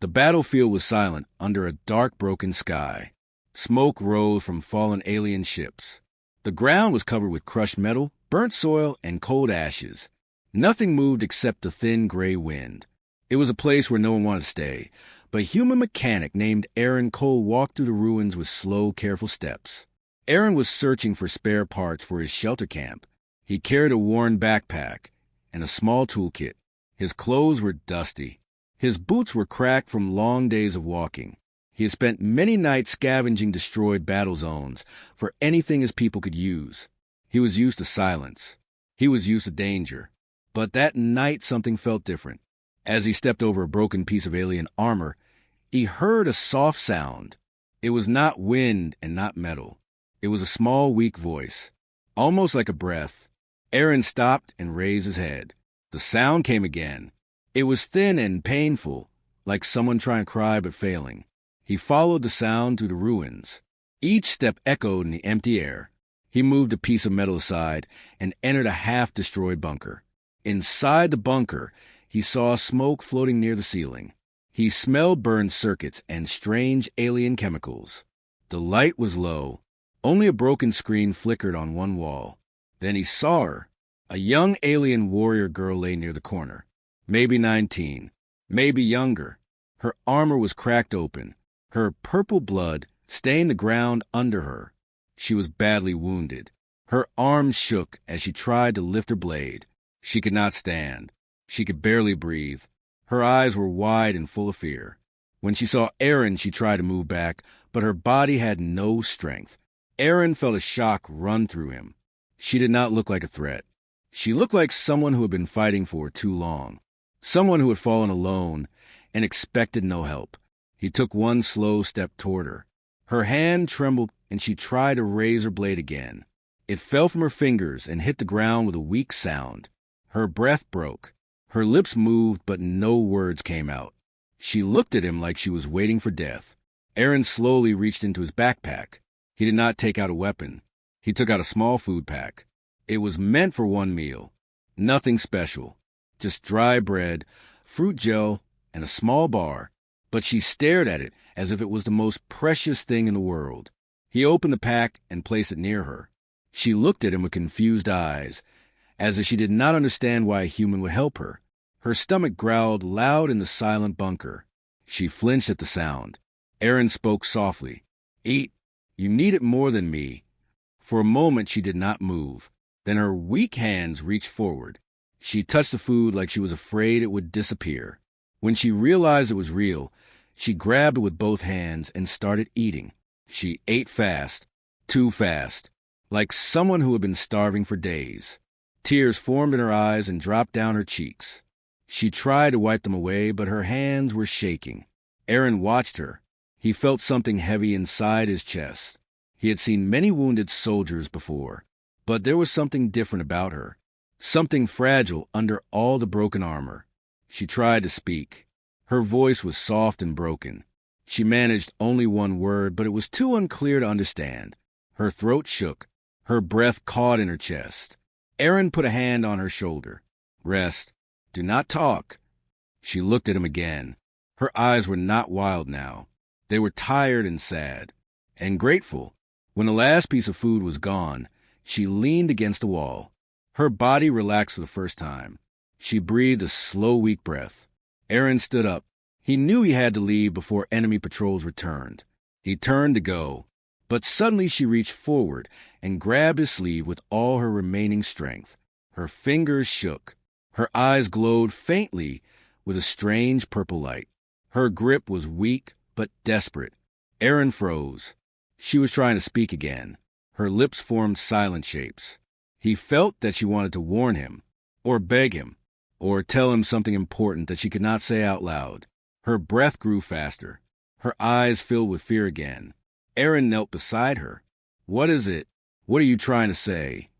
The battlefield was silent under a dark, broken sky. Smoke rose from fallen alien ships. The ground was covered with crushed metal, burnt soil, and cold ashes. Nothing moved except the thin gray wind. It was a place where no one wanted to stay, but a human mechanic named Aaron Cole walked through the ruins with slow, careful steps. Aaron was searching for spare parts for his shelter camp. He carried a worn backpack and a small toolkit. His clothes were dusty. His boots were cracked from long days of walking. He had spent many nights scavenging destroyed battle zones for anything his people could use. He was used to silence. He was used to danger. But that night something felt different. As he stepped over a broken piece of alien armor, he heard a soft sound. It was not wind and not metal. It was a small, weak voice, almost like a breath. Aaron stopped and raised his head. The sound came again. It was thin and painful, like someone trying to cry but failing. He followed the sound through the ruins. Each step echoed in the empty air. He moved a piece of metal aside and entered a half-destroyed bunker. Inside the bunker, he saw smoke floating near the ceiling. He smelled burned circuits and strange alien chemicals. The light was low. Only a broken screen flickered on one wall. Then he saw her. A young alien warrior girl lay near the corner. Maybe 19, maybe younger. Her armor was cracked open. Her purple blood stained the ground under her. She was badly wounded. Her arms shook as she tried to lift her blade. She could not stand. She could barely breathe. Her eyes were wide and full of fear. When she saw Aaron, she tried to move back, but her body had no strength. Aaron felt a shock run through him. She did not look like a threat. She looked like someone who had been fighting for too long. Someone who had fallen alone and expected no help. He took one slow step toward her. Her hand trembled, and she tried to raise her blade again. It fell from her fingers and hit the ground with a weak sound. Her breath broke. Her lips moved, but no words came out. She looked at him like she was waiting for death. Aaron slowly reached into his backpack. He did not take out a weapon. He took out a small food pack. It was meant for one meal. Nothing special. Just dry bread, fruit gel, and a small bar. But she stared at it as if it was the most precious thing in the world. He opened the pack and placed it near her. She looked at him with confused eyes, as if she did not understand why a human would help her. Her stomach growled loud in the silent bunker. She flinched at the sound. Aaron spoke softly. "Eat. You need it more than me." For a moment she did not move. Then her weak hands reached forward. She touched the food like she was afraid it would disappear. When she realized it was real, she grabbed it with both hands and started eating. She ate fast, too fast, like someone who had been starving for days. Tears formed in her eyes and dropped down her cheeks. She tried to wipe them away, but her hands were shaking. Aaron watched her. He felt something heavy inside his chest. He had seen many wounded soldiers before, but there was something different about her, something fragile under all the broken armor. She tried to speak. Her voice was soft and broken. She managed only one word, but it was too unclear to understand. Her throat shook. Her breath caught in her chest. Aaron put a hand on her shoulder. "Rest. Do not talk." She looked at him again. Her eyes were not wild now. They were tired and sad, and grateful. When the last piece of food was gone, she leaned against the wall. Her body relaxed for the first time. She breathed a slow, weak breath. Aaron stood up. He knew he had to leave before enemy patrols returned. He turned to go, but suddenly she reached forward and grabbed his sleeve with all her remaining strength. Her fingers shook. Her eyes glowed faintly with a strange purple light. Her grip was weak but desperate. Aaron froze. She was trying to speak again. Her lips formed silent shapes. He felt that she wanted to warn him, or beg him, or tell him something important that she could not say out loud. Her breath grew faster. Her eyes filled with fear again. Aaron knelt beside her. "What is it? What are you trying to say?"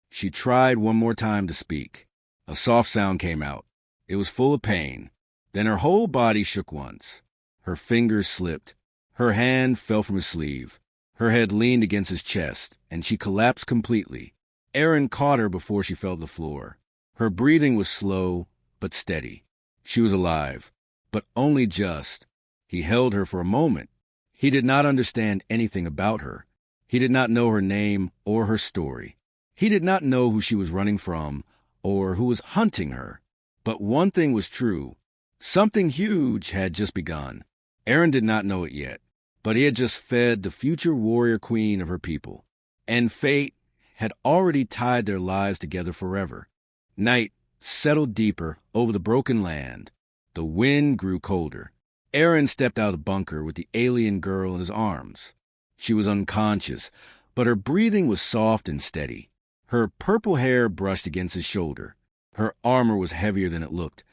She tried one more time to speak. A soft sound came out. It was full of pain. Then her whole body shook once. Her fingers slipped. Her hand fell from his sleeve. Her head leaned against his chest, and she collapsed completely. Aaron caught her before she fell to the floor. Her breathing was slow but steady. She was alive, but only just. He held her for a moment. He did not understand anything about her. He did not know her name or her story. He did not know who she was running from or who was hunting her. But one thing was true. Something huge had just begun. Aaron did not know it yet, but he had just fed the future warrior queen of her people. And fate had already tied their lives together forever. Night settled deeper over the broken land. The wind grew colder. Aaron stepped out of the bunker with the alien girl in his arms. She was unconscious, but her breathing was soft and steady. Her purple hair brushed against his shoulder. Her armor was heavier than it looked,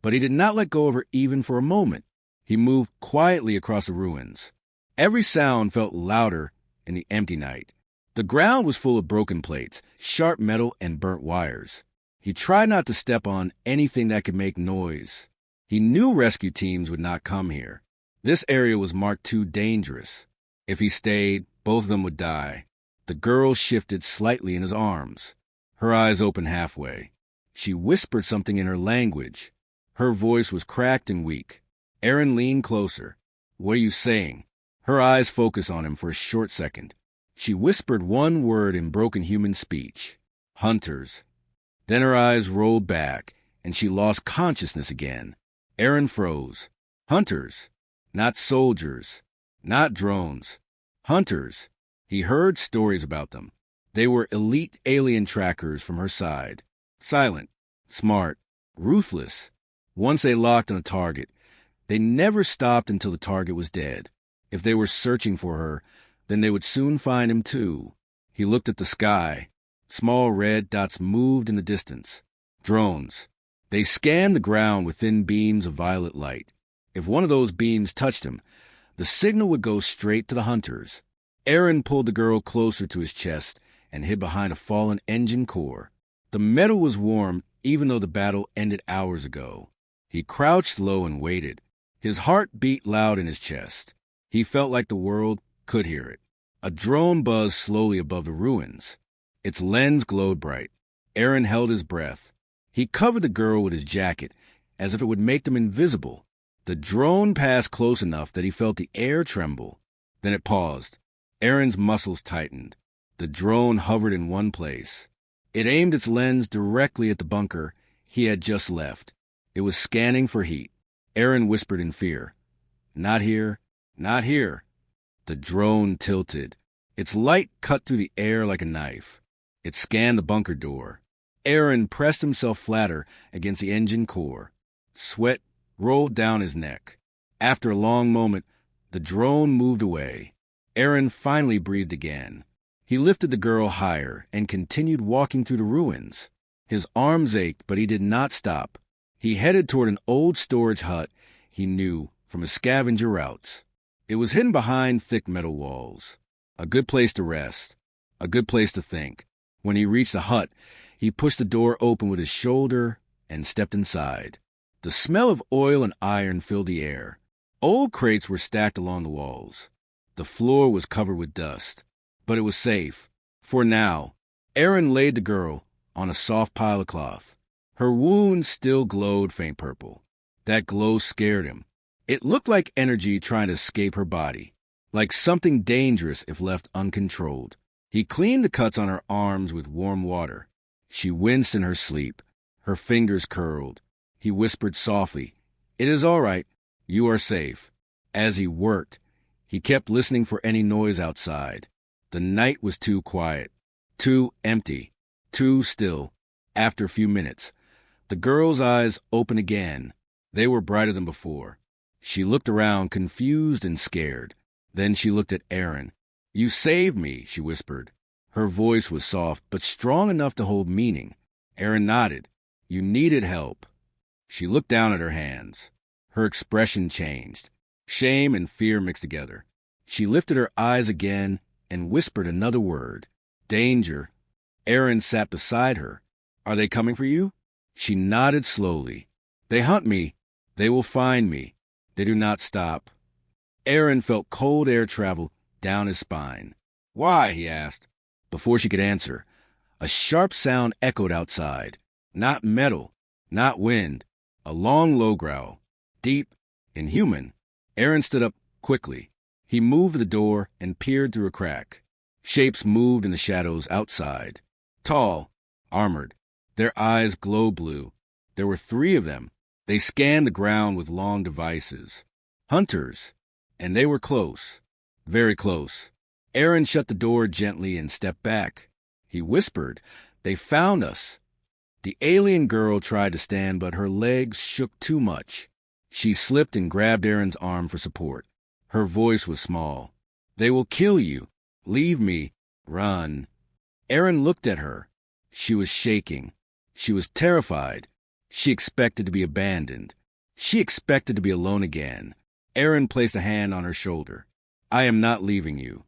but he did not let go of her even for a moment. He moved quietly across the ruins. Every sound felt louder in the empty night. The ground was full of broken plates, sharp metal, and burnt wires. He tried not to step on anything that could make noise. He knew rescue teams would not come here. This area was marked too dangerous. If he stayed, both of them would die. The girl shifted slightly in his arms. Her eyes opened halfway. She whispered something in her language. Her voice was cracked and weak. Aaron leaned closer. "What are you saying?" Her eyes focused on him for a short second. She whispered one word in broken human speech. "Hunters." Then her eyes rolled back, and she lost consciousness again. Aaron froze. Hunters. Not soldiers. Not drones. Hunters. He heard stories about them. They were elite alien trackers from her side. Silent. Smart. Ruthless. Once they locked on a target, they never stopped until the target was dead. If they were searching for her, then they would soon find him too. He looked at the sky. Small red dots moved in the distance. Drones. They scanned the ground with thin beams of violet light. If one of those beams touched him, the signal would go straight to the hunters. Aaron pulled the girl closer to his chest and hid behind a fallen engine core. The metal was warm even though the battle ended hours ago. He crouched low and waited. His heart beat loud in his chest. He felt like the world could hear it. A drone buzzed slowly above the ruins. Its lens glowed bright. Aaron held his breath. He covered the girl with his jacket, as if it would make them invisible. The drone passed close enough that he felt the air tremble. Then it paused. Aaron's muscles tightened. The drone hovered in one place. It aimed its lens directly at the bunker he had just left. It was scanning for heat. Aaron whispered in fear. "Not here. Not here." The drone tilted. Its light cut through the air like a knife. It scanned the bunker door. Aaron pressed himself flatter against the engine core. Sweat rolled down his neck. After a long moment, the drone moved away. Aaron finally breathed again. He lifted the girl higher and continued walking through the ruins. His arms ached, but he did not stop. He headed toward an old storage hut he knew from his scavenger routes. It was hidden behind thick metal walls. A good place to rest. A good place to think. When he reached the hut, he pushed the door open with his shoulder and stepped inside. The smell of oil and iron filled the air. Old crates were stacked along the walls. The floor was covered with dust, but it was safe. For now, Aaron laid the girl on a soft pile of cloth. Her wound still glowed faint purple. That glow scared him. It looked like energy trying to escape her body, like something dangerous if left uncontrolled. He cleaned the cuts on her arms with warm water. She winced in her sleep. Her fingers curled. He whispered softly, "It is all right. You are safe." As he worked, he kept listening for any noise outside. The night was too quiet, too empty, too still. After a few minutes, the girl's eyes opened again. They were brighter than before. She looked around, confused and scared. Then she looked at Aaron. "You saved me," she whispered. Her voice was soft, but strong enough to hold meaning. Aaron nodded. "You needed help." She looked down at her hands. Her expression changed. Shame and fear mixed together. She lifted her eyes again and whispered another word. "Danger." Aaron sat beside her. "Are they coming for you?" She nodded slowly. "They hunt me. They will find me. They do not stop." Aaron felt cold air travel down his spine. "Why?" he asked. Before she could answer, a sharp sound echoed outside. Not metal, not wind. A long, low growl. Deep, inhuman. Aaron stood up quickly. He moved to the door and peered through a crack. Shapes moved in the shadows outside. Tall, armored. Their eyes glowed blue. There were 3 of them. They scanned the ground with long devices. Hunters. And they were close. Very close. Aaron shut the door gently and stepped back. He whispered, "They found us." The alien girl tried to stand, but her legs shook too much. She slipped and grabbed Aaron's arm for support. Her voice was small. "They will kill you. Leave me. Run." Aaron looked at her. She was shaking. She was terrified. She expected to be abandoned. She expected to be alone again. Aaron placed a hand on her shoulder. "I am not leaving you."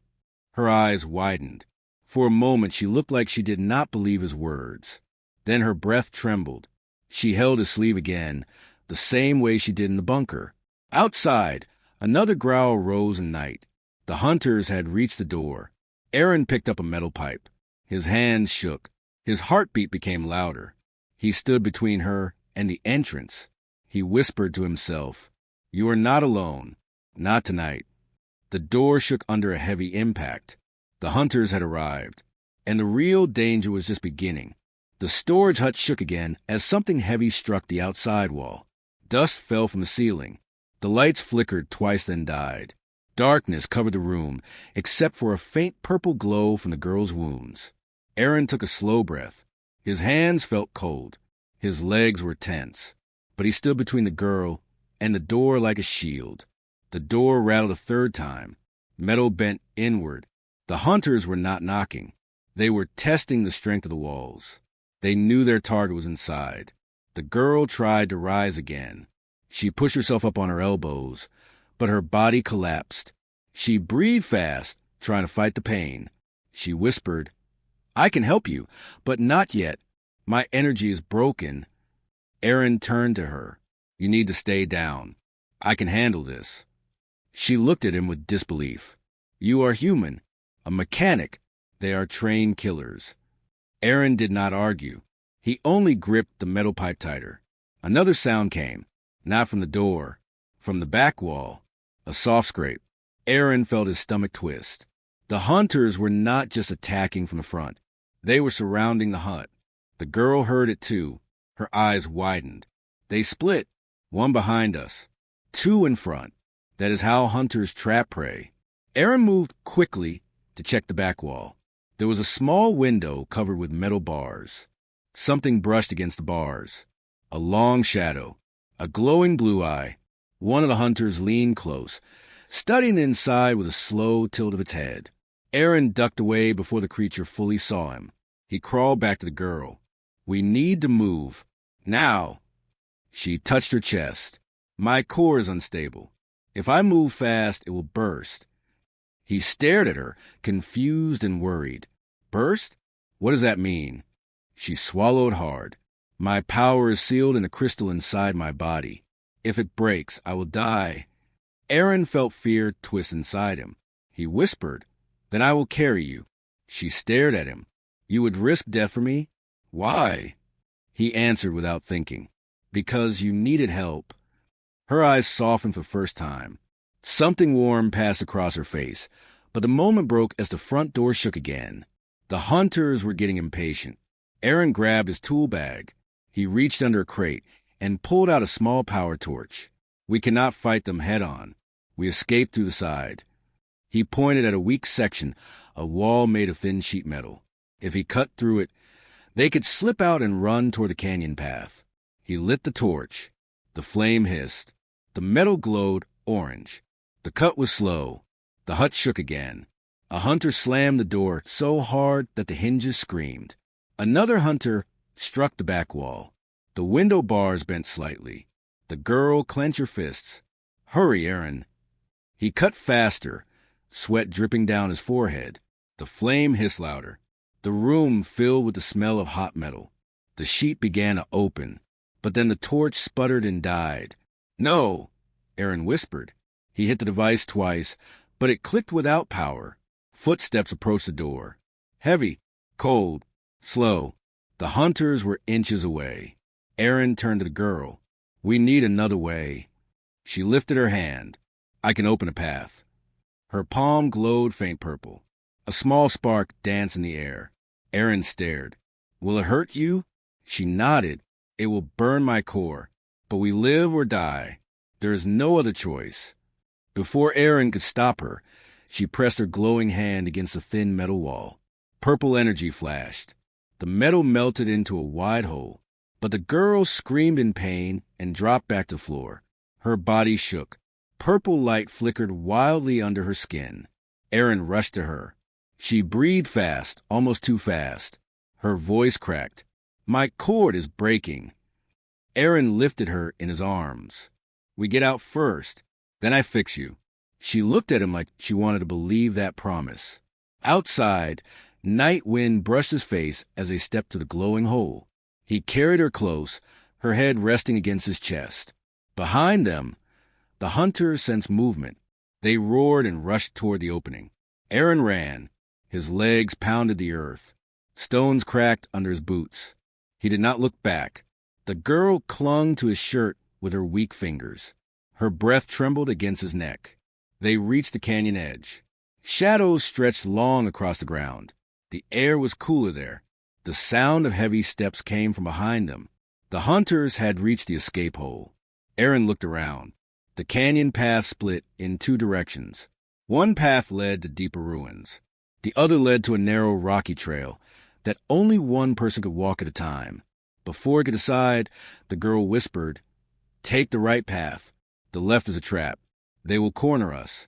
Her eyes widened. For a moment she looked like she did not believe his words. Then her breath trembled. She held his sleeve again, the same way she did in the bunker. Outside, another growl rose in night. The hunters had reached the door. Aaron picked up a metal pipe. His hands shook. His heartbeat became louder. He stood between her and the entrance. He whispered to himself, "You are not alone. Not tonight." The door shook under a heavy impact. The hunters had arrived, and the real danger was just beginning. The storage hut shook again as something heavy struck the outside wall. Dust fell from the ceiling. The lights flickered twice, then died. Darkness covered the room, except for a faint purple glow from the girl's wounds. Aaron took a slow breath. His hands felt cold. His legs were tense. But he stood between the girl and the door like a shield. The door rattled a 3rd time. Metal bent inward. The hunters were not knocking. They were testing the strength of the walls. They knew their target was inside. The girl tried to rise again. She pushed herself up on her elbows, but her body collapsed. She breathed fast, trying to fight the pain. She whispered, "I can help you, but not yet. My energy is broken." Aaron turned to her. "You need to stay down. I can handle this." She looked at him with disbelief. "You are human. A mechanic. They are trained killers." Aaron did not argue. He only gripped the metal pipe tighter. Another sound came, not from the door, from the back wall. A soft scrape. Aaron felt his stomach twist. The hunters were not just attacking from the front. They were surrounding the hut. The girl heard it too. Her eyes widened. They split, 1 behind us, 2 in front. That is how hunters trap prey. Aaron moved quickly to check the back wall. There was a small window covered with metal bars. Something brushed against the bars. A long shadow. A glowing blue eye. One of the hunters leaned close, studying the inside with a slow tilt of its head. Aaron ducked away before the creature fully saw him. He crawled back to the girl. "We need to move. Now." She touched her chest. "My core is unstable. If I move fast, it will burst." He stared at her, confused and worried. "Burst? What does that mean?" She swallowed hard. "My power is sealed in a crystal inside my body. If it breaks, I will die." Aaron felt fear twist inside him. He whispered, "Then I will carry you." She stared at him. "You would risk death for me? Why?" He answered without thinking. "Because you needed help." Her eyes softened for the first time. Something warm passed across her face, but the moment broke as the front door shook again. The hunters were getting impatient. Aaron grabbed his tool bag. He reached under a crate and pulled out a small power torch. "We cannot fight them head on. We escaped through the side." He pointed at a weak section, a wall made of thin sheet metal. If he cut through it, they could slip out and run toward the canyon path. He lit the torch. The flame hissed. The metal glowed orange. The cut was slow. The hut shook again. A hunter slammed the door so hard that the hinges screamed. Another hunter struck the back wall. The window bars bent slightly. The girl clenched her fists. "Hurry, Aaron." He cut faster, sweat dripping down his forehead. The flame hissed louder. The room filled with the smell of hot metal. The sheet began to open, but then the torch sputtered and died. "No," Aaron whispered. He hit the device twice, but it clicked without power. Footsteps approached the door. Heavy, cold, slow. The hunters were inches away. Aaron turned to the girl. "We need another way." She lifted her hand. I can open a path. Her palm glowed faint purple. A small spark danced in the air. Erin stared. Will it hurt you? She nodded. It will burn my core. But we live or die. There is no other choice. Before Erin could stop her, she pressed her glowing hand against the thin metal wall. Purple energy flashed. The metal melted into a wide hole. But the girl screamed in pain and dropped back to the floor. Her body shook. Purple light flickered wildly under her skin. Erin rushed to her. She breathed fast, almost too fast. Her voice cracked. My cord is breaking. Erin lifted her in his arms. We get out first, then I fix you. She looked at him like she wanted to believe that promise. Outside, night wind brushed his face as they stepped to the glowing hole. He carried her close, her head resting against his chest. Behind them, the hunters sensed movement. They roared and rushed toward the opening. Erin ran. His legs pounded the earth. Stones cracked under his boots. He did not look back. The girl clung to his shirt with her weak fingers. Her breath trembled against his neck. They reached the canyon edge. Shadows stretched long across the ground. The air was cooler there. The sound of heavy steps came from behind them. The hunters had reached the escape hole. Erin looked around. The canyon path split in two directions. One path led to deeper ruins. The other led to a narrow, rocky trail that only one person could walk at a time. Before he could decide, the girl whispered, Take the right path. The left is a trap. They will corner us.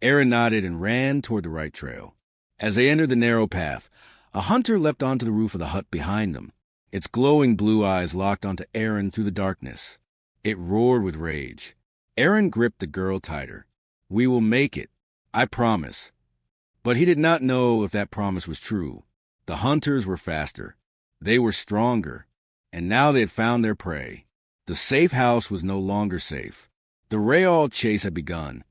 Erin nodded and ran toward the right trail. As they entered the narrow path, a hunter leapt onto the roof of the hut behind them. Its glowing blue eyes locked onto Erin through the darkness. It roared with rage. Erin gripped the girl tighter. We will make it. I promise. But he did not know if that promise was true. The hunters were faster. They were stronger. And now they had found their prey. The safe house was no longer safe. The Rayall chase had begun.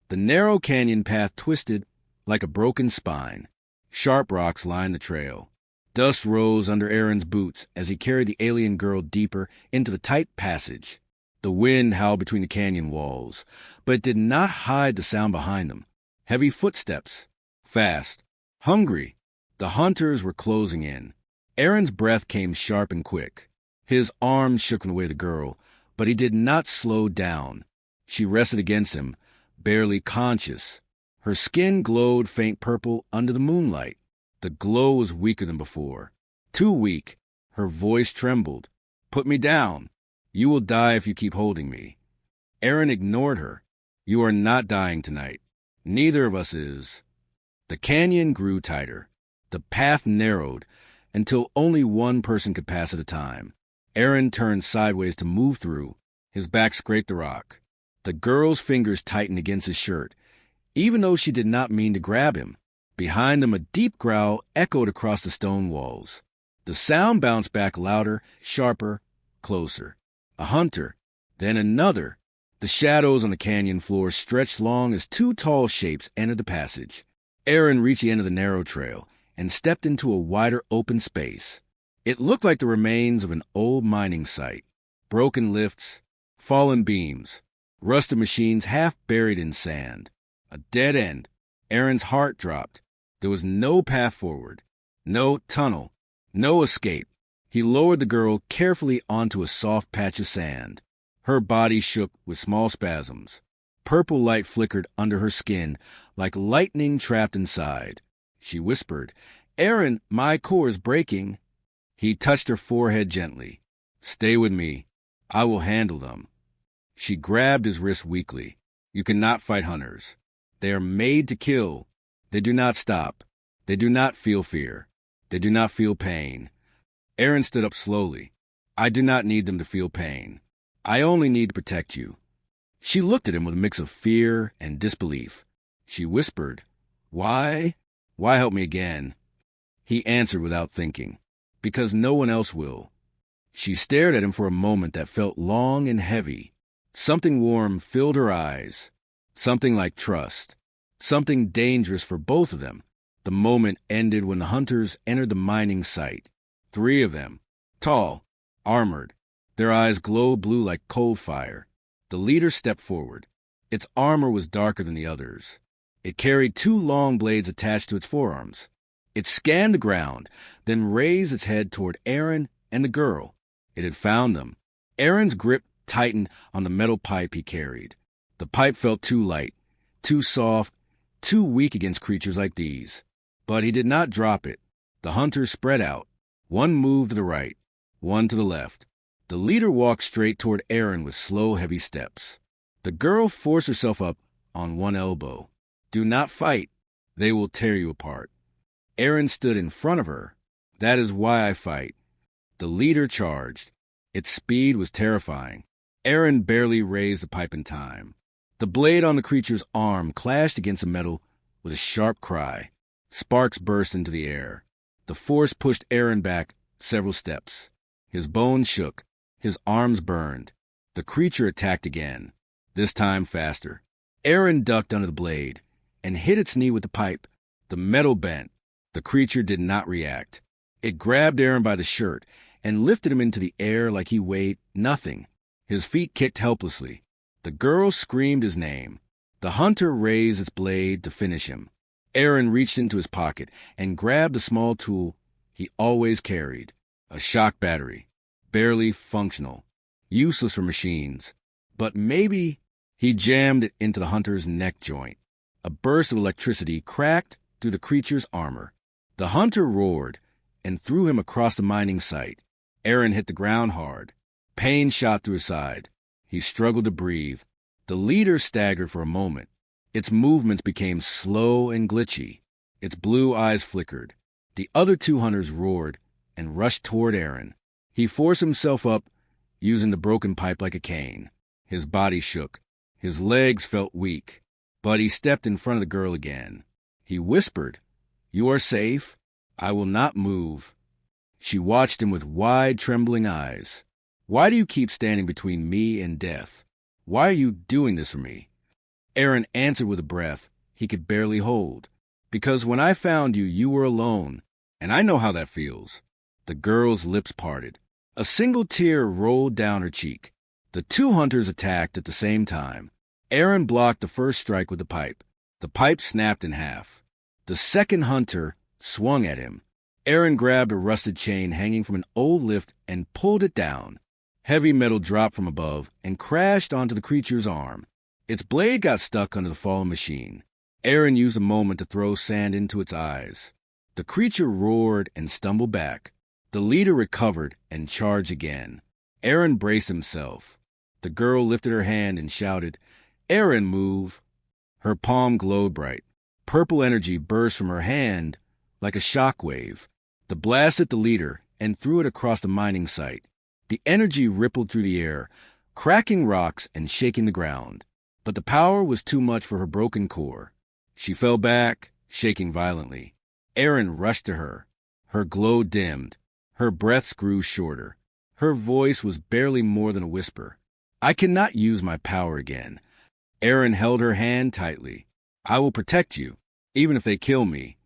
The narrow canyon path twisted like a broken spine. Sharp rocks lined the trail. Dust rose under Erin's boots as he carried the alien girl deeper into the tight passage. The wind howled between the canyon walls, but it did not hide the sound behind them. Heavy footsteps. Fast. Hungry. The hunters were closing in. Erin's breath came sharp and quick. His arms shook away the girl, but he did not slow down. She rested against him, barely conscious. Her skin glowed faint purple under the moonlight. The glow was weaker than before. Too weak. Her voice trembled. Put me down. You will die if you keep holding me. Erin ignored her. You are not dying tonight. Neither of us is. The canyon grew tighter. The path narrowed until only one person could pass at a time. Erin turned sideways to move through. His back scraped the rock. The girl's fingers tightened against his shirt, even though she did not mean to grab him. Behind them, a deep growl echoed across the stone walls. The sound bounced back louder, sharper, closer. A hunter, then another. The shadows on the canyon floor stretched long as two tall shapes entered the passage. Erin reached the end of the narrow trail and stepped into a wider open space. It looked like the remains of an old mining site. Broken lifts, fallen beams, rusted machines half buried in sand. A dead end. Erin's heart dropped. There was no path forward, no tunnel, no escape. He lowered the girl carefully onto a soft patch of sand. Her body shook with small spasms. Purple light flickered under her skin like lightning trapped inside. She whispered, Erin, my core is breaking. He touched her forehead gently. Stay with me. I will handle them. She grabbed his wrist weakly. You cannot fight hunters. They are made to kill. They do not stop. They do not feel fear. They do not feel pain. Erin stood up slowly. I do not need them to feel pain. I only need to protect you. She looked at him with a mix of fear and disbelief. She whispered, Why? Why help me again? He answered without thinking, Because no one else will. She stared at him for a moment that felt long and heavy. Something warm filled her eyes. Something like trust. Something dangerous for both of them. The moment ended when the hunters entered the mining site. 3 of them. Tall. Armored. Their eyes glowed blue like cold fire. The leader stepped forward. Its armor was darker than the others. It carried two long blades attached to its forearms. It scanned the ground, then raised its head toward Aaron and the girl. It had found them. Aaron's grip tightened on the metal pipe he carried. The pipe felt too light, too soft, too weak against creatures like these. But he did not drop it. The hunters spread out. One moved to the right, one to the left. The leader walked straight toward Aaron with slow, heavy steps. The girl forced herself up on one elbow. Do not fight. They will tear you apart. Aaron stood in front of her. That is why I fight. The leader charged. Its speed was terrifying. Aaron barely raised the pipe in time. The blade on the creature's arm clashed against the metal with a sharp cry. Sparks burst into the air. The force pushed Aaron back several steps. His bones shook. His arms burned. The creature attacked again, this time faster. Aaron ducked under the blade and hit its knee with the pipe. The metal bent. The creature did not react. It grabbed Aaron by the shirt and lifted him into the air like he weighed nothing. His feet kicked helplessly. The girl screamed his name. The hunter raised its blade to finish him. Aaron reached into his pocket and grabbed the small tool he always carried, a shock battery, barely functional, useless for machines. But maybe he jammed it into the hunter's neck joint. A burst of electricity cracked through the creature's armor. The hunter roared and threw him across the mining site. Aaron hit the ground hard. Pain shot through his side. He struggled to breathe. The leader staggered for a moment. Its movements became slow and glitchy. Its blue eyes flickered. The other two hunters roared and rushed toward Aaron. He forced himself up, using the broken pipe like a cane. His body shook. His legs felt weak. But he stepped in front of the girl again. He whispered, "You are safe. I will not move." She watched him with wide, trembling eyes. "Why do you keep standing between me and death? Why are you doing this for me?" Aaron answered with a breath he could barely hold. "Because when I found you, you were alone, and I know how that feels." The girl's lips parted. A single tear rolled down her cheek. The two hunters attacked at the same time. Aaron blocked the first strike with the pipe. The pipe snapped in half. The second hunter swung at him. Aaron grabbed a rusted chain hanging from an old lift and pulled it down. Heavy metal dropped from above and crashed onto the creature's arm. Its blade got stuck under the fallen machine. Aaron used a moment to throw sand into its eyes. The creature roared and stumbled back. The leader recovered and charged again. Aaron braced himself. The girl lifted her hand and shouted, "Aaron, move!" Her palm glowed bright. Purple energy burst from her hand like a shock wave. The blast hit the leader and threw it across the mining site. The energy rippled through the air, cracking rocks and shaking the ground. But the power was too much for her broken core. She fell back, shaking violently. Aaron rushed to her. Her glow dimmed. Her breaths grew shorter. Her voice was barely more than a whisper. "I cannot use my power again." Aaron held her hand tightly. "I will protect you, even if they kill me."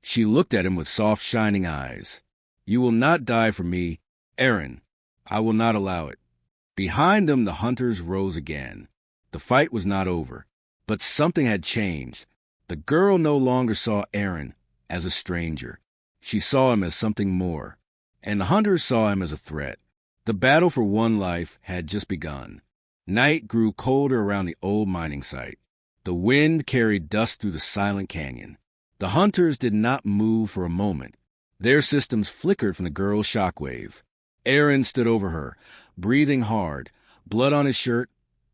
She looked at him with soft, shining eyes. "You will not die for me, Aaron. I will not allow it." Behind them, the hunters rose again. The fight was not over, but something had changed. The girl no longer saw Aaron as a stranger. She saw him as something more, and the hunters saw him as a threat. The battle for one life had just begun. Night grew colder around the old mining site. The wind carried dust through the silent canyon. The hunters did not move for a moment. Their systems flickered from the girl's shockwave. Aaron stood over her, breathing hard, blood on his shirt,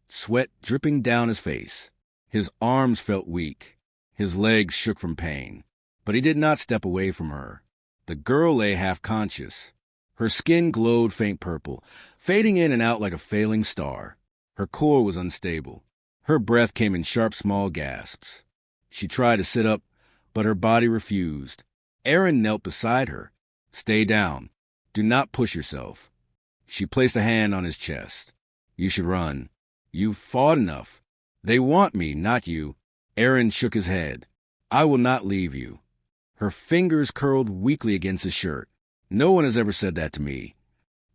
sweat dripping down his face. His arms felt weak. His legs shook from pain. But he did not step away from her. The girl lay half-conscious. Her skin glowed faint purple, fading in and out like a failing star. Her core was unstable. Her breath came in sharp, small gasps. She tried to sit up, but her body refused. Aaron knelt beside her. "Stay down. Do not push yourself." She placed a hand on his chest. "You should run. You've fought enough. They want me, not you." Aaron shook his head. "I will not leave you." Her fingers curled weakly against his shirt. "No one has ever said that to me."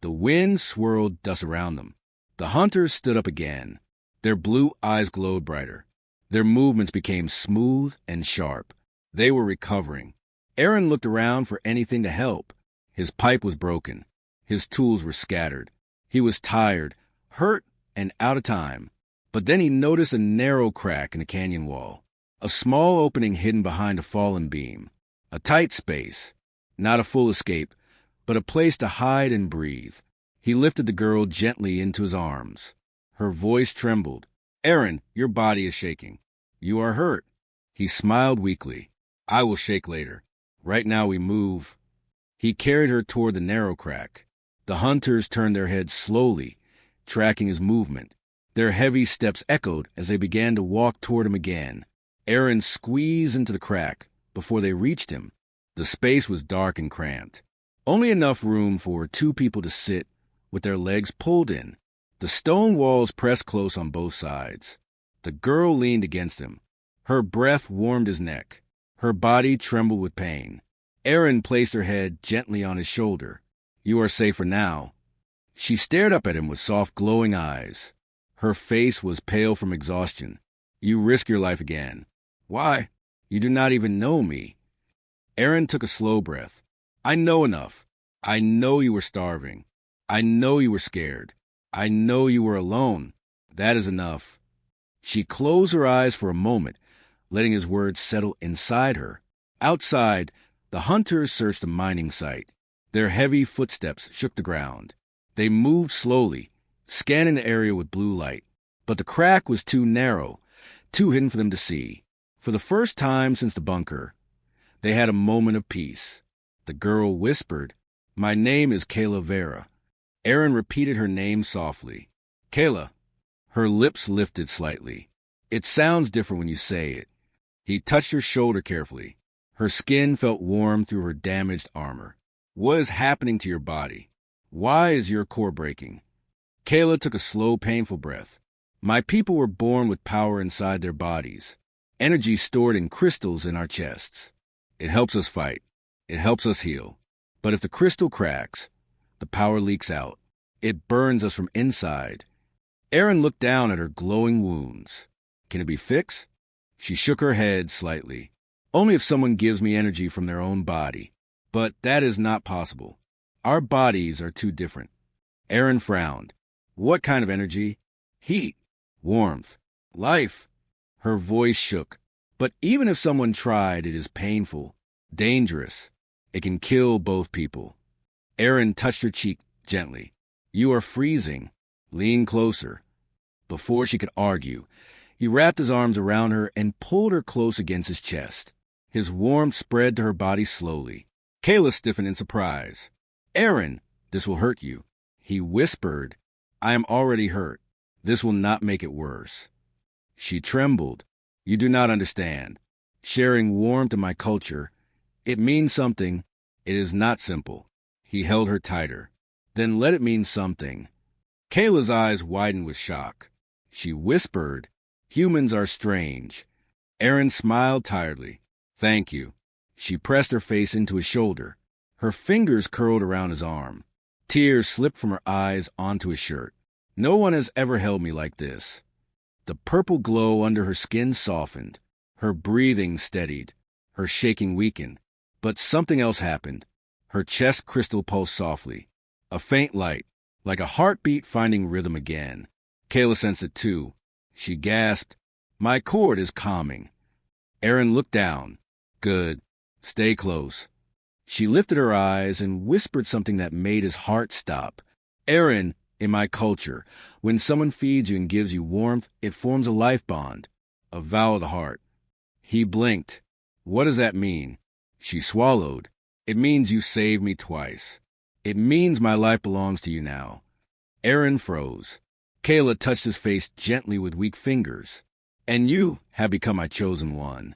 The wind swirled dust around them. The hunters stood up again. Their blue eyes glowed brighter. Their movements became smooth and sharp. They were recovering. Aaron looked around for anything to help. His pipe was broken. His tools were scattered. He was tired, hurt, and out of time. But then he noticed a narrow crack in the canyon wall, a small opening hidden behind a fallen beam, a tight space, not a full escape, but a place to hide and breathe. He lifted the girl gently into his arms. Her voice trembled. "Aaron, your body is shaking. You are hurt." He smiled weakly. "I will shake later. Right now we move." He carried her toward the narrow crack. The hunters turned their heads slowly, tracking his movement. Their heavy steps echoed as they began to walk toward him again. Aaron squeezed into the crack before they reached him. The space was dark and cramped. Only enough room for 2 people to sit with their legs pulled in. The stone walls pressed close on both sides. The girl leaned against him. Her breath warmed his neck. Her body trembled with pain. Aaron placed her head gently on his shoulder. "You are safer now." She stared up at him with soft, glowing eyes. Her face was pale from exhaustion. "You risk your life again." "Why? You do not even know me." Aaron took a slow breath. "I know enough. I know you were starving. I know you were scared. I know you were alone. That is enough." She closed her eyes for a moment, letting his words settle inside her. Outside, the hunters searched the mining site. Their heavy footsteps shook the ground. They moved slowly, scanning the area with blue light. But the crack was too narrow, too hidden for them to see. For the first time since the bunker, they had a moment of peace. The girl whispered, "My name is Kayla Vera." Aaron repeated her name softly. "Kayla." Her lips lifted slightly. "It sounds different when you say it." He touched her shoulder carefully. Her skin felt warm through her damaged armor. "What is happening to your body? Why is your core breaking?" Kayla took a slow, painful breath. "My people were born with power inside their bodies, energy stored in crystals in our chests. It helps us fight. It helps us heal. But if the crystal cracks, the power leaks out. It burns us from inside." Aaron looked down at her glowing wounds. "Can it be fixed?" She shook her head slightly. "Only if someone gives me energy from their own body. But that is not possible. Our bodies are too different." Aaron frowned. "What kind of energy?" "Heat, warmth, life." Her voice shook. "But even if someone tried, it is painful, dangerous. It can kill both people." Aaron touched her cheek gently. "You are freezing. Lean closer." Before she could argue, he wrapped his arms around her and pulled her close against his chest. His warmth spread to her body slowly. Kayla stiffened in surprise. "Aaron, this will hurt you." He whispered, "I am already hurt. This will not make it worse." She trembled. "You do not understand. Sharing warmth in my culture, it means something. It is not simple." He held her tighter. "Then let it mean something." Kayla's eyes widened with shock. She whispered, "Humans are strange." Aaron smiled tiredly. "Thank you." She pressed her face into his shoulder. Her fingers curled around his arm. Tears slipped from her eyes onto his shirt. "No one has ever held me like this." The purple glow under her skin softened. Her breathing steadied. Her shaking weakened. But something else happened. Her chest crystal pulsed softly. A faint light, like a heartbeat finding rhythm again. Kayla sensed it too. She gasped, "My cord is calming." Aaron looked down. "Good. Stay close." She lifted her eyes and whispered something that made his heart stop. "Aaron, in my culture, when someone feeds you and gives you warmth, it forms a life bond, a vow of the heart." He blinked. "What does that mean?" She swallowed. "It means you saved me twice. It means my life belongs to you now." Aaron froze. Kayla touched his face gently with weak fingers. "And you have become my chosen one."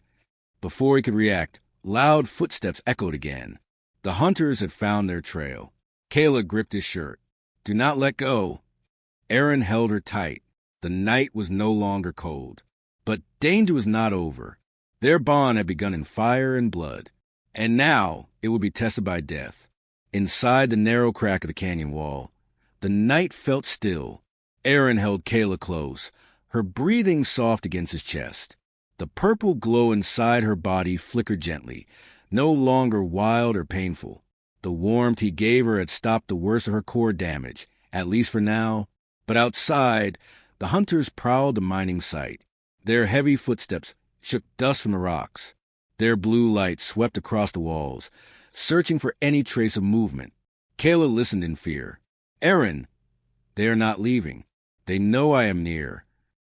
Before he could react, loud footsteps echoed again. The hunters had found their trail. Kayla gripped his shirt. "Do not let go." Aaron held her tight. The night was no longer cold. But danger was not over. Their bond had begun in fire and blood. And now it would be tested by death. Inside the narrow crack of the canyon wall, the night felt still. Aaron held Kayla close, her breathing soft against his chest. The purple glow inside her body flickered gently, no longer wild or painful. The warmth he gave her had stopped the worst of her core damage, at least for now. But outside, the hunters prowled the mining site. Their heavy footsteps shook dust from the rocks. Their blue light swept across the walls, searching for any trace of movement. Kayla listened in fear. Aaron! They are not leaving. They know I am near.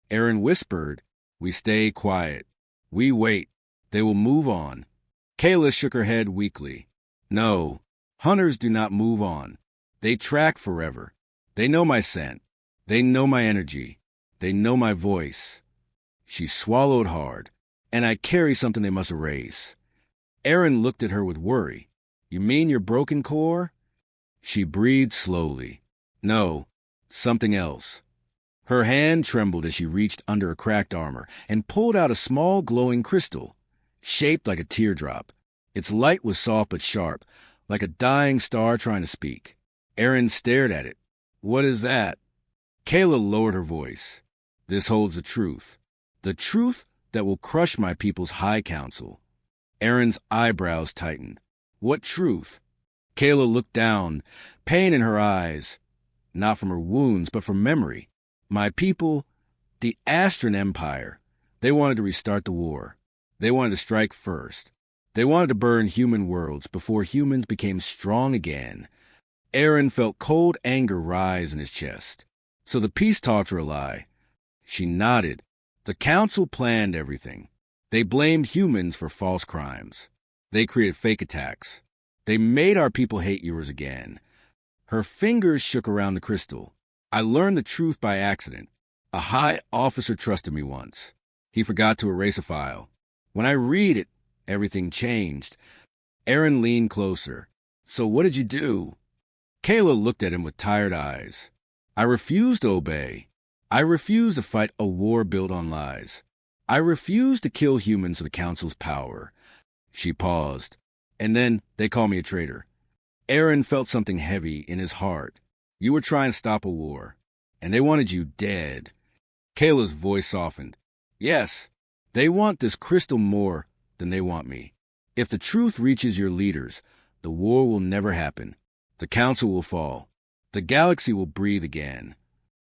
Aaron whispered, we stay quiet. We wait. They will move on. Kayla shook her head weakly. No, hunters do not move on. They track forever. They know my scent. They know my energy. They know my voice. She swallowed hard. And I carry something they must erase. Aaron looked at her with worry. You mean your broken core? She breathed slowly. No, something else. Her hand trembled as she reached under her cracked armor and pulled out a small glowing crystal, shaped like a teardrop. Its light was soft but sharp, like a dying star trying to speak. Aaron stared at it. What is that? Kayla lowered her voice. This holds the truth. The truth that will crush my people's high council. Aaron's eyebrows tightened. What truth? Kayla looked down, pain in her eyes, not from her wounds, but from memory. My people, the Astron Empire, they wanted to restart the war. They wanted to strike first. They wanted to burn human worlds before humans became strong again. Aaron felt cold anger rise in his chest. So the peace talks were a lie. She nodded. The council planned everything. They blamed humans for false crimes. They created fake attacks. They made our people hate yours again. Her fingers shook around the crystal. I learned the truth by accident. A high officer trusted me once. He forgot to erase a file. When I read it, everything changed. Aaron leaned closer. So what did you do? Kayla looked at him with tired eyes. I refused to obey. I refused to fight a war built on lies. I refused to kill humans for the council's power. She paused. And then they called me a traitor. Aaron felt something heavy in his heart. You were trying to stop a war, and they wanted you dead. Kayla's voice softened. Yes, they want this crystal more than they want me. If the truth reaches your leaders, the war will never happen. The council will fall. The galaxy will breathe again.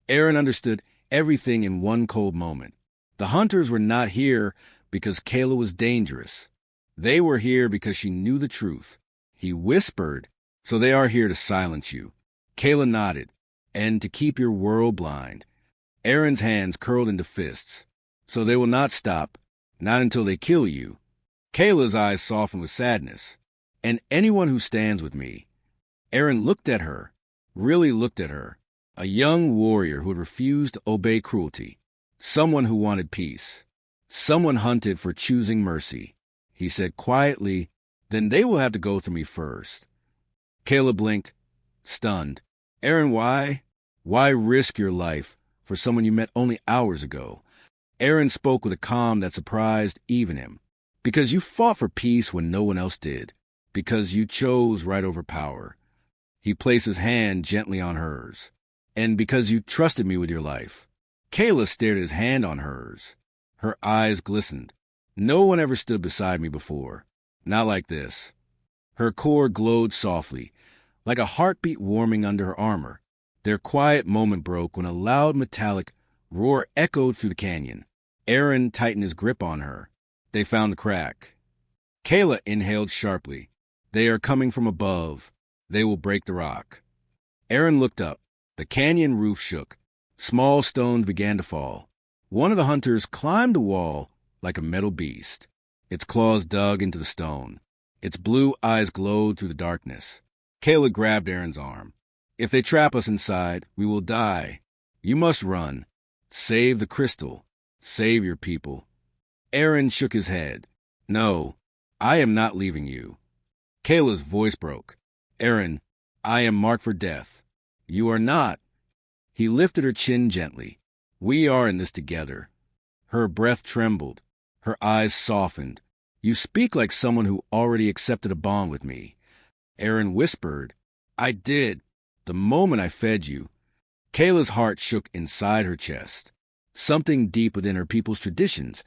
Aaron understood everything in one cold moment. The hunters were not here because Kayla was dangerous. They were here because she knew the truth. He whispered, so they are here to silence you. Kayla nodded, and to keep your world blind. Aaron's hands curled into fists. So they will not stop, not until they kill you. Kayla's eyes softened with sadness. And anyone who stands with me. Aaron looked at her, really looked at her. A young warrior who had refused to obey cruelty. Someone who wanted peace. Someone hunted for choosing mercy. He said quietly, then they will have to go through me first. Kayla blinked, stunned. Aaron, why? Why risk your life for someone you met only hours ago? Aaron spoke with a calm that surprised even him. Because you fought for peace when no one else did. Because you chose right over power. He placed his hand gently on hers. And because you trusted me with your life. Kayla stared at his hand on hers. Her eyes glistened. No one ever stood beside me before. Not like this. Her core glowed softly, like a heartbeat warming under her armor. Their quiet moment broke when a loud metallic roar echoed through the canyon. Aaron tightened his grip on her. They found the crack. Kayla inhaled sharply. They are coming from above. They will break the rock. Aaron looked up. The canyon roof shook. Small stones began to fall. One of the hunters climbed the wall like a metal beast. Its claws dug into the stone. Its blue eyes glowed through the darkness. Kayla grabbed Aaron's arm. If they trap us inside, we will die. You must run. Save the crystal. Save your people. Aaron shook his head. No, I am not leaving you. Kayla's voice broke. Aaron, I am marked for death. You are not. He lifted her chin gently. We are in this together. Her breath trembled. Her eyes softened. You speak like someone who already accepted a bond with me. Aaron whispered, I did, the moment I fed you. Kayla's heart shook inside her chest. Something deep within her people's traditions,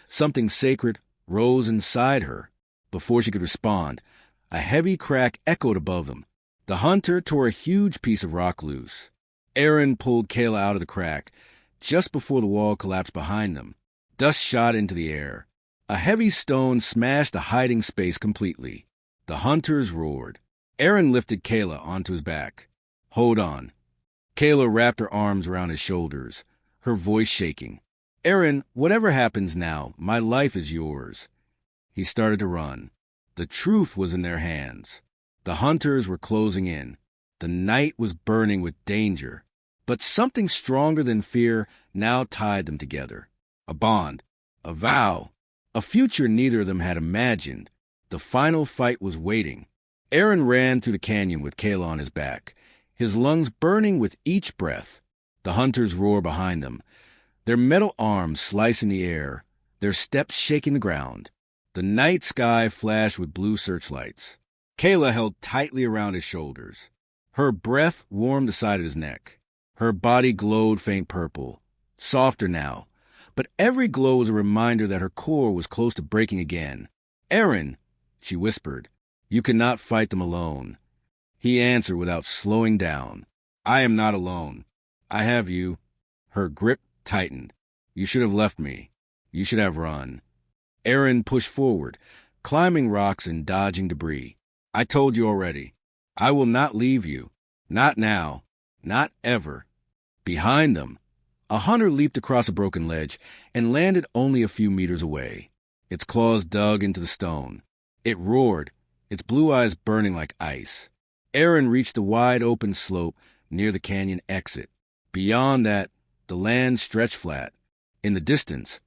something sacred, rose inside her. Before she could respond, a heavy crack echoed above them. The hunter tore a huge piece of rock loose. Aaron pulled Kayla out of the crack, just before the wall collapsed behind them. Dust shot into the air. A heavy stone smashed the hiding space completely. The hunters roared. Aaron lifted Kayla onto his back. "Hold on." Kayla wrapped her arms around his shoulders, her voice shaking. "Aaron, whatever happens now, my life is yours." He started to run. The truth was in their hands. The hunters were closing in. The night was burning with danger. But something stronger than fear now tied them together. A bond, a vow, a future neither of them had imagined. The final fight was waiting. Aaron ran through the canyon with Kayla on his back, his lungs burning with each breath. The hunters roared behind them, their metal arms slicing the air, their steps shaking the ground. The night sky flashed with blue searchlights. Kayla held tightly around his shoulders. Her breath warmed the side of his neck. Her body glowed faint purple, softer now, but every glow was a reminder that her core was close to breaking again. "Aaron," she whispered, "you cannot fight them alone." He answered without slowing down, "I am not alone. I have you." Her grip tightened. "You should have left me. You should have run." Aaron pushed forward, climbing rocks and dodging debris. "I told you already. I will not leave you. Not now. Not ever." Behind them, a hunter leaped across a broken ledge and landed only a few meters away. Its claws dug into the stone. It roared, its blue eyes burning like ice. Aaron reached the wide-open slope near the canyon exit. Beyond that, the land stretched flat. In the distance,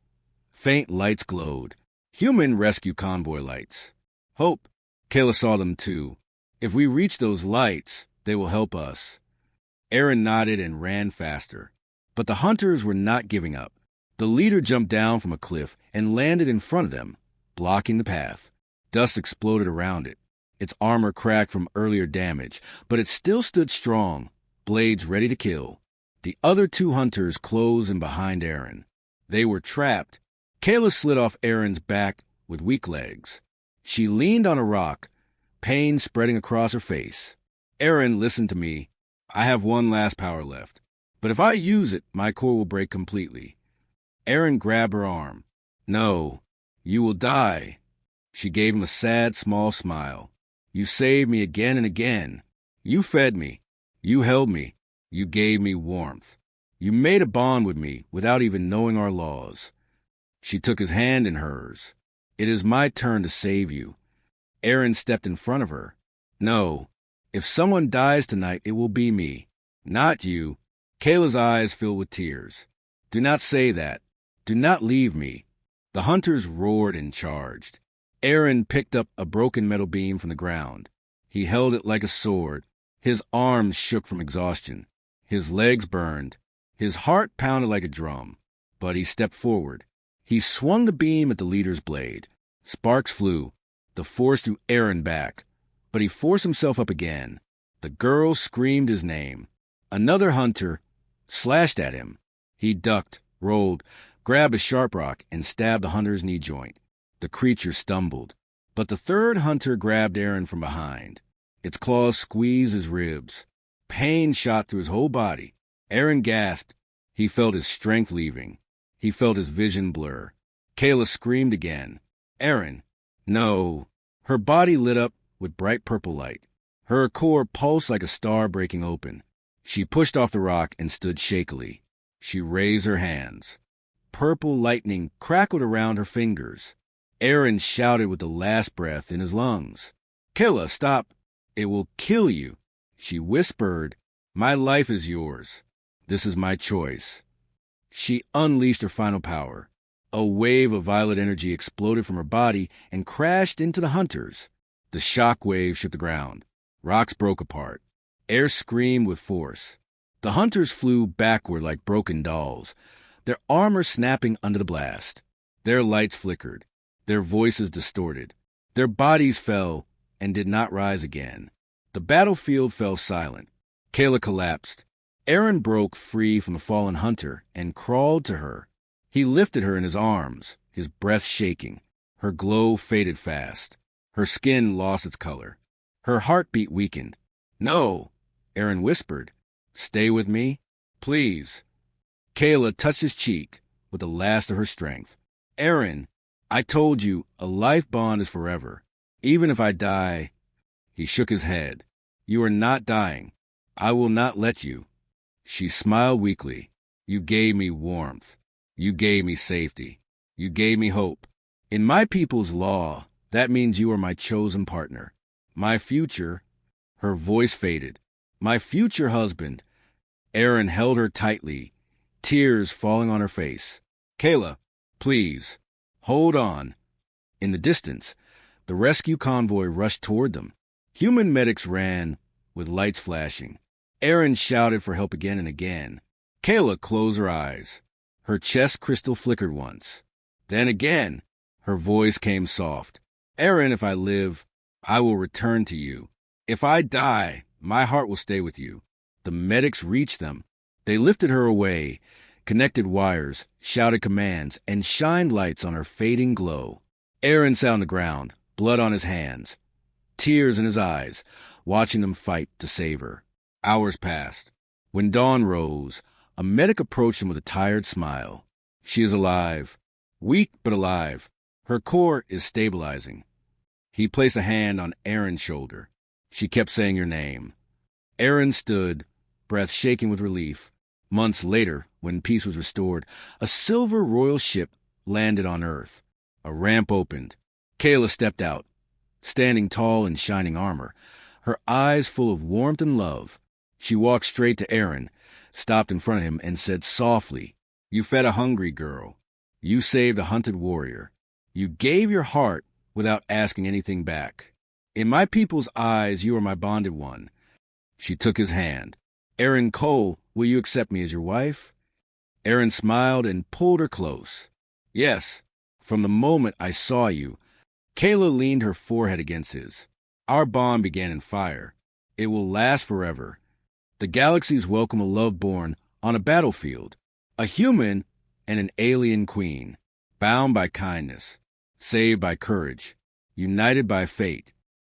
faint lights glowed. Human rescue convoy lights. Hope. Kayla saw them too. If we reach those lights, they will help us. Aaron nodded and ran faster. But the hunters were not giving up. The leader jumped down from a cliff and landed in front of them, blocking the path. Dust exploded around it. Its armor cracked from earlier damage, but it still stood strong, blades ready to kill. The other two hunters closed in behind Aaron. They were trapped. Kayla slid off Aaron's back with weak legs. She leaned on a rock, pain spreading across her face. "Aaron, listen to me. I have one last power left. But if I use it, my core will break completely." Aaron grabbed her arm. "No, you will die." She gave him a sad, small smile. "You saved me again and again. You fed me. You held me. You gave me warmth. You made a bond with me without even knowing our laws." She took his hand in hers. "It is my turn to save you." Aaron stepped in front of her. "No. If someone dies tonight, it will be me, not you." Kayla's eyes filled with tears. "Do not say that. Do not leave me." The hunters roared and charged. Aaron picked up a broken metal beam from the ground. He held it like a sword. His arms shook from exhaustion. His legs burned. His heart pounded like a drum. But he stepped forward. He swung the beam at the leader's blade. Sparks flew. The force threw Aaron back. But he forced himself up again. The girl screamed his name. Another hunter slashed at him. He ducked, rolled, grabbed a sharp rock, and stabbed the hunter's knee joint. The creature stumbled. But the third hunter grabbed Aaron from behind. Its claws squeezed his ribs. Pain shot through his whole body. Aaron gasped. He felt his strength leaving. He felt his vision blur. Kayla screamed again. "Aaron!" "No." Her body lit up with bright purple light. Her core pulsed like a star breaking open. She pushed off the rock and stood shakily. She raised her hands. Purple lightning crackled around her fingers. Aaron shouted with the last breath in his lungs. "Kayla, stop. It will kill you." She whispered, "My life is yours. This is my choice." She unleashed her final power. A wave of violet energy exploded from her body and crashed into the hunters. The shock wave shook the ground. Rocks broke apart. Air screamed with force. The hunters flew backward like broken dolls, their armor snapping under the blast. Their lights flickered. Their voices distorted. Their bodies fell and did not rise again. The battlefield fell silent. Kayla collapsed. Aaron broke free from the fallen hunter and crawled to her. He lifted her in his arms, his breath shaking. Her glow faded fast. Her skin lost its color. Her heartbeat weakened. "No," Aaron whispered. "Stay with me, please." Kayla touched his cheek with the last of her strength. "Aaron, I told you, a life bond is forever. Even if I die—" He shook his head. "You are not dying. I will not let you." She smiled weakly. "You gave me warmth. You gave me safety. You gave me hope. In my people's law, that means you are my chosen partner. My future—" Her voice faded. "My future husband." Aaron held her tightly, tears falling on her face. "Kayla, please, hold on." In the distance, the rescue convoy rushed toward them. Human medics ran, with lights flashing. Aaron shouted for help again and again. Kayla closed her eyes. Her chest crystal flickered once. Then again, her voice came soft. "Aaron, if I live, I will return to you. If I die, my heart will stay with you." The medics reached them. They lifted her away, connected wires, shouted commands, and shined lights on her fading glow. Aaron sat on the ground, blood on his hands, tears in his eyes, watching them fight to save her. Hours passed. When dawn rose, a medic approached him with a tired smile. "She is alive. Weak, but alive. Her core is stabilizing." He placed a hand on Aaron's shoulder. She kept saying your name. Aaron stood, breath shaking with relief. Months later, when peace was restored, a silver royal ship landed on Earth. A ramp opened. Kayla stepped out, standing tall in shining armor, her eyes full of warmth and love. She walked straight to Aaron, stopped in front of him, and said softly, "You fed a hungry girl. You saved a hunted warrior. You gave your heart without asking anything back. In my people's eyes, you are my bonded one." She took his hand. "Aaron Cole, will you accept me as your wife?" Aaron smiled and pulled her close. "Yes, from the moment I saw you." Kayla leaned her forehead against his. "Our bond began in fire. It will last forever. The galaxies welcome a love born on a battlefield, a human and an alien queen, bound by kindness, saved by courage, united by fate.